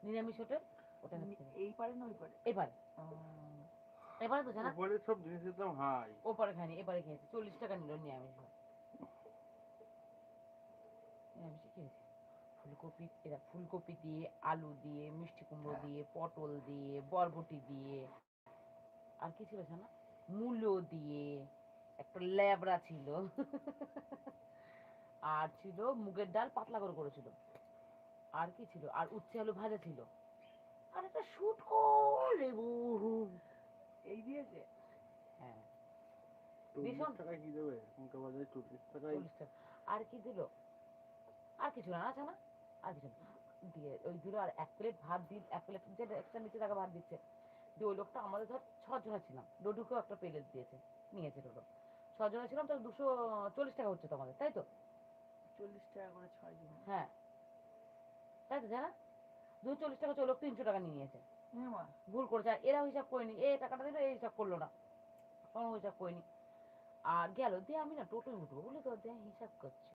নিরামিষ হোটেল, ওটা এই পারে না ওই পারে? এবারে এবারে তো জানা ওপরে সব জিনিসের দাম হাই। ওপারে খাইনি, এবারে খেয়েছি। 40 টাকা নিল নিরামিষ ভাত। নিরামিষে খেয়েছি। ফুলকপি, এরা ফুলকপি দিয়ে, আলু দিয়ে, মিষ্টি কুমড়ো দিয়ে, পটল দিয়ে, বরবটি দিয়ে, আর কি ছিল জানা, মূলো দিয়ে, একটা ল্যাবড়া ছিল আর ছিল মুগের ডাল পাতলা করে করেছিল। আর কি ছিল, আর উচ্ছে আলু ভাজা ছিল, আর একটা শুটকো লেবু। এই দিয়েছে? হ্যাঁ, 40 টাকায় কি দেবে এখনকার বাজারে? 40 টাকায় 40 টাকা। আর কি দিল, আর কিছু না, আছে না, আর কিছু না দিয়ে ওই দিল। আর 1 প্লেট ভাত দিল, 1 প্লেট যে এক্সট্রা নিচে টাকা ভাত দিচ্ছে দিয়ে। ওই লোকটা, আমাদের ধর 6 জনা ছিলাম, ডোডুকেও একটা প্লেট দিয়েছে, নিয়েছে ডোডো। 6 জনা ছিলাম, তো 240 টাকা হচ্ছে তোমাদের, তাই তো? 40 টাকা করে 6 জন? হ্যাঁ, তাই তো জানা। 240 টাকা, ওই লোক 300 টাকা নিয়ে নিয়েছে। হ্যাঁ মা, ভুল করেছে। আর এরা হিসাব করেনি, এ টাকাটা দিল, এই হিসাব করলো না, কোনো হিসাব করিনি। আর গেল দিয়ে, আমি না টোটোয় উঠবো বলে তো দিয়ে হিসাব করছি।